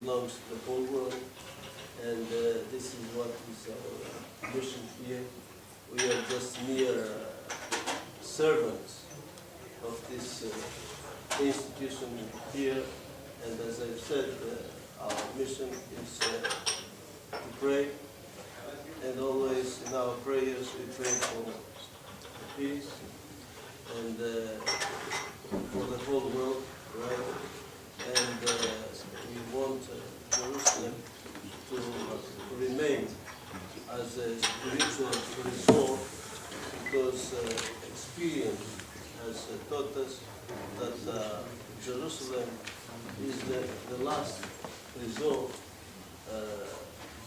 belongs to the whole world, and this is what is our mission here. We are just mere servants of this institution here, and as I've said, our mission is to pray, and always in our prayers we pray for peace and for the whole world, right? And we want Jerusalem to remain as a spiritual resort, because experience has taught us that Jerusalem is the last resort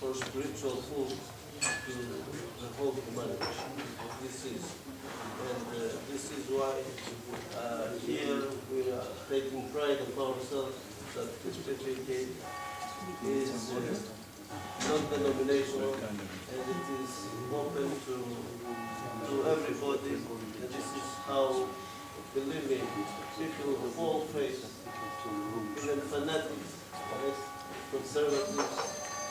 for spiritual food to the whole humanity. This is why here we are taking pride of ourselves that this Patriarchate is non-denominational, and it is open to everybody, and this is how, believe me, people of all faiths, even fanatics, right? Conservatives,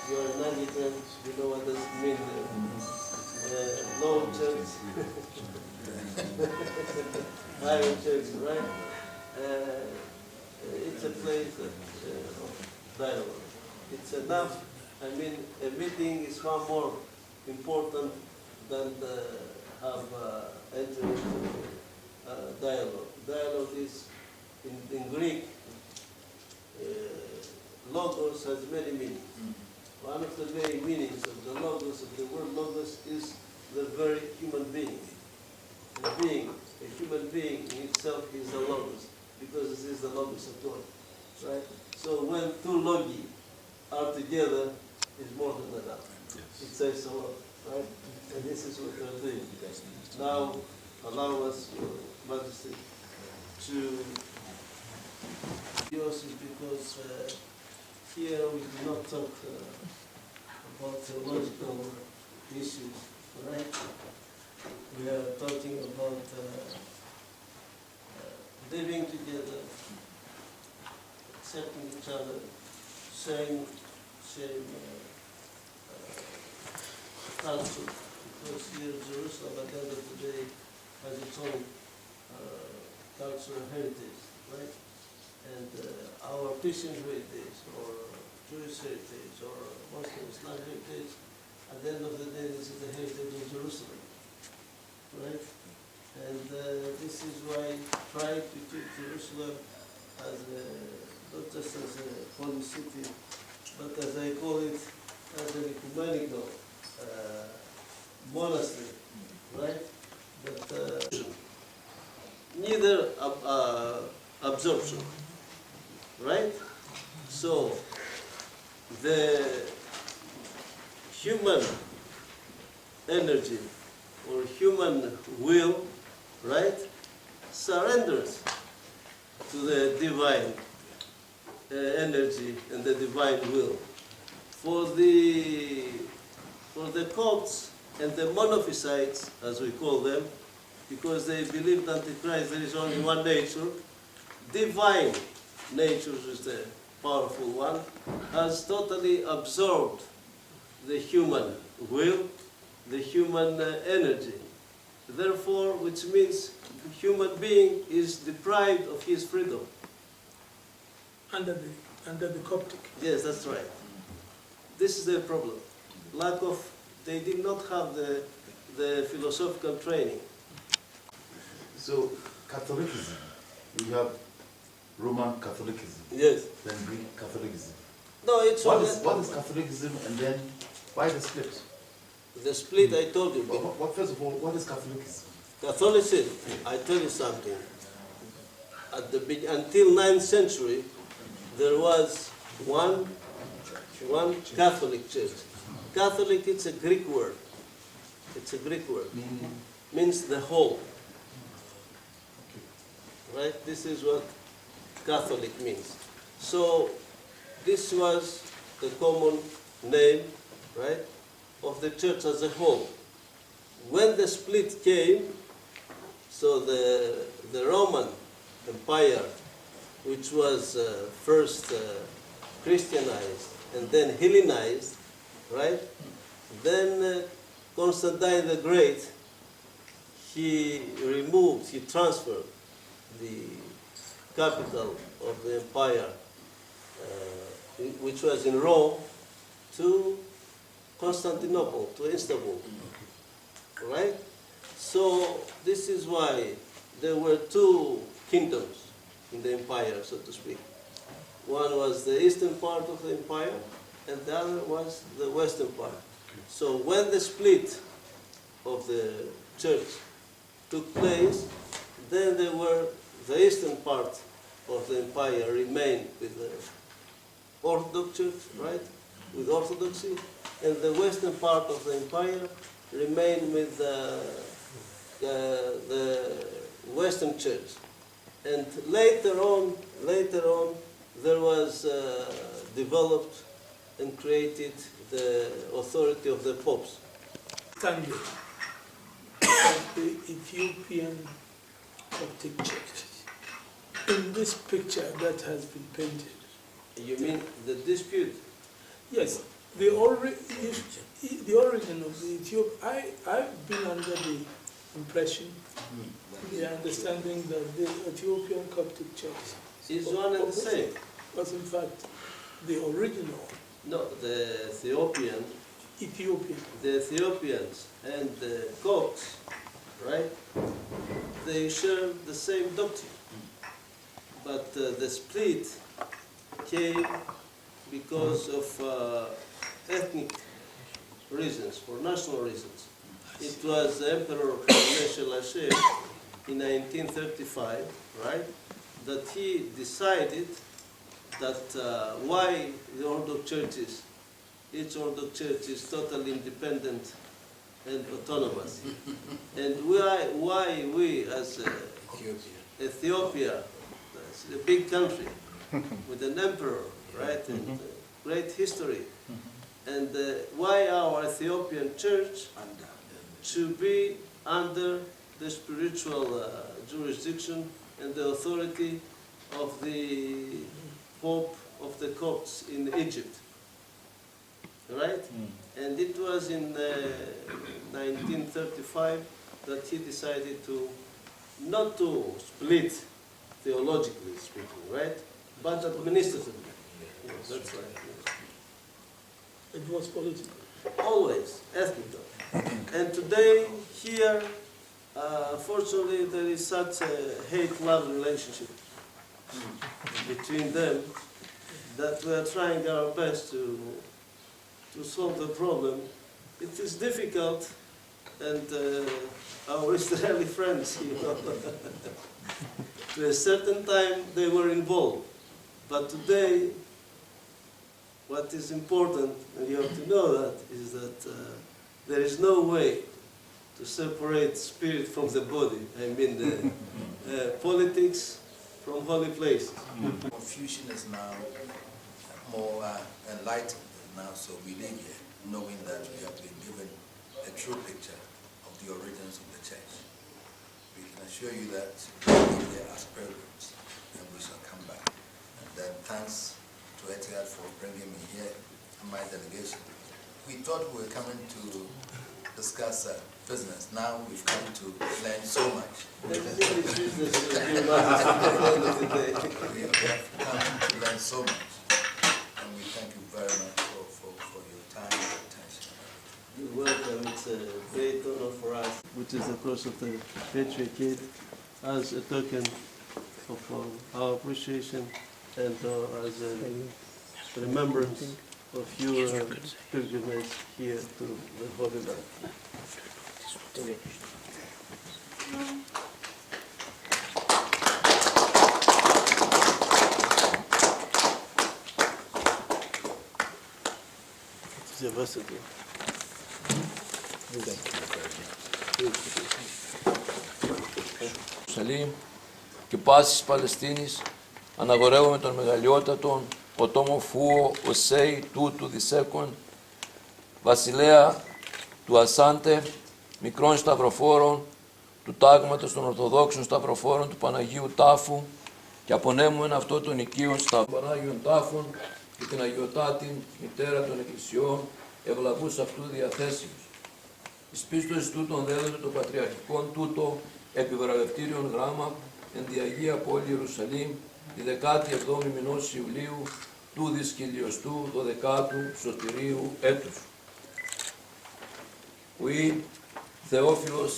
you are an Anglican, you know what does it mean, low church, higher church, right? It's a place of dialogue. It's enough. I mean, a meeting is far more important than have enter into dialogue. Dialogue is, in Greek, logos has many meanings. One of the main meanings of the logos, of the word logos, is the very human being. A human being in itself is a logos, because this is the logos of God, right? So when two logi are together, it's more than enough. Yes. It says a lot, right? And this is what we're doing. Now, allow us, Your Majesty, to yours is because here we do not talk about theological issues, right? We are talking about living together, accepting each other, sharing culture, because here Jerusalem at the end of the day has its own cultural heritage, right? And our Christian heritage, or Jewish heritage, or Muslim Islam heritage, at the end of the day, this is the heritage of Jerusalem, right? And this is why I try to keep Jerusalem as not just as a holy city, but as I call it, as an ecumenical monastery, right? But neither absorption, right? So the human energy or human will, right, surrenders to the divine energy and the divine will. For the cults and the monophysites, as we call them, because they believe that in Christ there is only one nature, divine nature is the powerful one, has totally absorbed the human will, the human energy. Therefore, which means the human being is deprived of his freedom. Under the Coptic. Yes, that's right. This is the problem. Lack of, they did not have the philosophical training. So, Catholicism, we have Roman Catholicism. Yes. Then Greek Catholicism. No, it's what is Catholicism, and then why the split? The split I told you. First of all, what is Catholicism? Catholicism, I tell you something. Until 9th century, there was one Catholic church. Catholic, it's a Greek word. It's a Greek word. Means the whole. Right? This is what Catholic means. So this was the common name, right, of the church as a whole. When the split came, so the Roman Empire, which was first Christianized and then Hellenized, right? Then Constantine the Great, he transferred the capital of the empire, which was in Rome, to Constantinople, to Istanbul, right? So this is why there were two kingdoms in the empire, so to speak. One was the eastern part of the empire, and the other was the western part. So when the split of the church took place, then the eastern part of the empire remained with the Orthodox Church, right, with Orthodoxy, and the western part of the empire remained with the Western Church. And later on, there was developed and created the authority of the popes. Standing of the Ethiopian Coptic Church. In this picture that has been painted. You mean the dispute? Yes, the origin of the Ethiopian. I've been under the impression, the understanding that the Ethiopian Coptic Church Is one and the same. was in fact the original No, the Ethiopian, Ethiopian. the Ethiopians and the Copts, right? They share the same doctrine, but the split came because of ethnic reasons, for national reasons. It was the Emperor Haile in 1935, right, that he decided that why the Orthodox churches, each Orthodox church is totally independent and autonomous, and why we as Ethiopia, that's a big country with an emperor, right, and great history, and why our Ethiopian church should be under the spiritual jurisdiction and the authority of the Pope of the Copts in Egypt, right? And it was in 1935 that he decided to not to split theologically speaking, right, but administratively. Yes, that's right. Yes. It was political. Always ethnical. And today here, fortunately, there is such a hate-love relationship between them that we are trying our best to solve the problem. It is difficult, and our Israeli friends, you know, to a certain time they were involved, but today, what is important, and you have to know that, is that there is no way to separate spirit from the body. I mean, the politics from holy places. Confucian is now more enlightened, now so we live here, knowing that we have been given a true picture of the origins of the church. We can assure you that we live here as pilgrims, and we shall come back. And then thanks to Etihad for bringing me here and my delegation. We thought we were coming to discuss business. Now we've come to learn so much. We have come to learn so much. And we thank you very much for your time and attention. You're welcome. It's a great honor for us, which is the cross of the Patriarchate, as a token of our appreciation and as a remembrance of your pilgrimage here to the Holy Land. Ιερουσαλήμ και πάσης Παλαιστίνης αναγορεύομαι τον Μεγαλειότατον Otomfuo, Osei, Tutu, Δισέκον, βασιλέα του Asante, μικρών σταυροφόρων, του τάγματος των Ορθοδόξων σταυροφόρων του Παναγίου Τάφου και απονέμουν αυτό των οικείων στα Πανάγιων Τάφων και την Αγιωτάτην μητέρα των Εκκλησιών, ευλαβούς αυτού διαθέσιμους. Εις πίστος τούτων δέδοτε το Πατριαρχικόν τούτο επιβραβευτήριον γράμμα εν τη Αγία Πόλη Ιερουσαλήμ τη 17η μηνός Ιουλίου του δυσκυλιοστού 12ου σωτηρίου έτους. We, Theophilus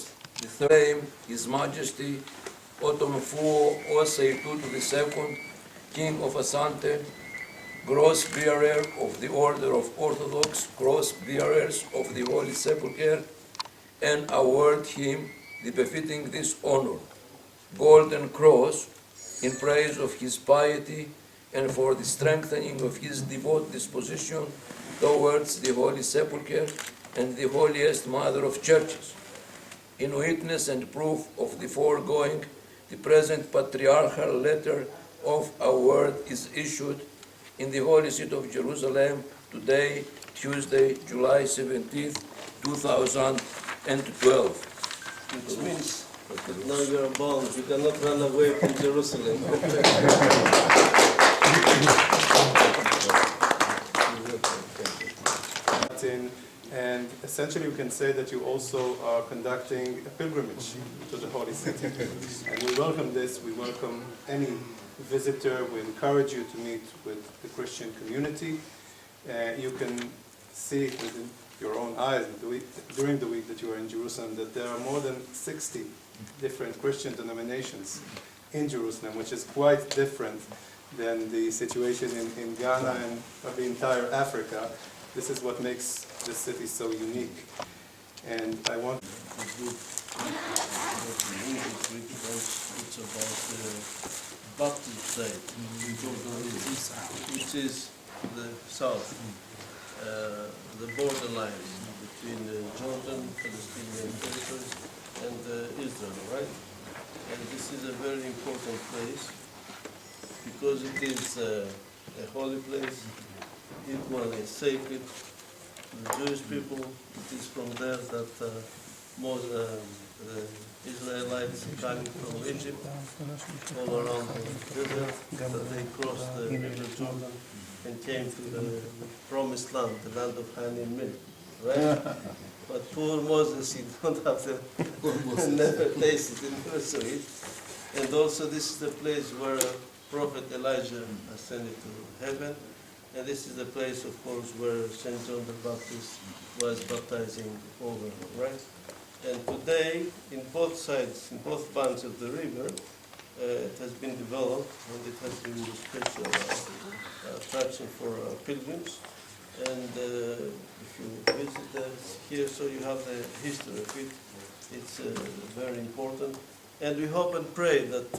III, His Majesty Otomfuo Osei Tutu II, King of Asante, Gross Bearer of the Order of Orthodox Gross Bearers of the Holy Sepulchre, and award him the befitting this honor, Golden Cross, in praise of his piety and for the strengthening of his devout disposition towards the Holy Sepulchre and the holiest Mother of Churches. In witness and proof of the foregoing, the present patriarchal letter of award is issued in the Holy City of Jerusalem today, Tuesday, July 17th, 2012. Which means now you are bound, you cannot run away from Jerusalem. And essentially we can say that you also are conducting a pilgrimage to the Holy City. And we welcome this, we welcome any visitor, we encourage you to meet with the Christian community. You can see with your own eyes during the week that you are in Jerusalem that there are more than 60 different Christian denominations in Jerusalem, which is quite different than the situation in Ghana and the entire Africa. This is what makes this city so unique. And I want It's about the Baptist side, which is the south, the borderline between Jordan, Palestinian territories, and Israel, right? And this is a very important place because it is a holy place, equally sacred to the Jewish people. It is from there that most the Israelites coming from Egypt, all around the desert, that they crossed the river Jordan and came to the promised land, the land of honey and milk, right? But poor Moses, he don't have the, never tasted it, never saw it. And also this is the place where Prophet Elijah ascended to heaven. And this is the place, of course, where St. John the Baptist was baptizing over, right? And today, in both sides, in both banks of the river, it has been developed, and it has been a special attraction for pilgrims. And if you visit here, so you have the history of it. It's very important. And we hope and pray that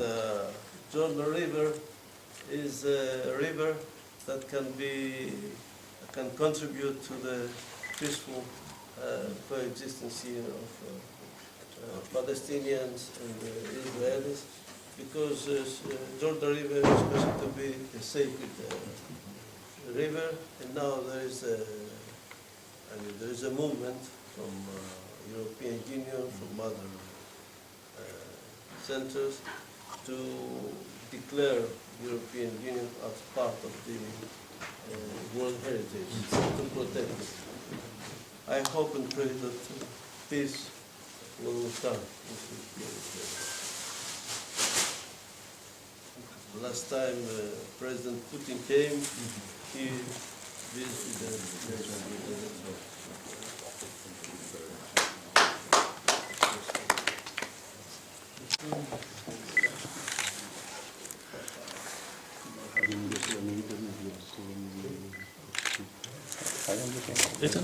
Jordan River is a river that can contribute to the peaceful coexistence here of Palestinians and Israelis, because Jordan River is supposed to be a sacred river, and now there is a movement from European Union, from other centers, to declare European Union as part of the World Heritage, to protect it. I hope and pray that peace will return. Last time President Putin came, he visited Ήταν,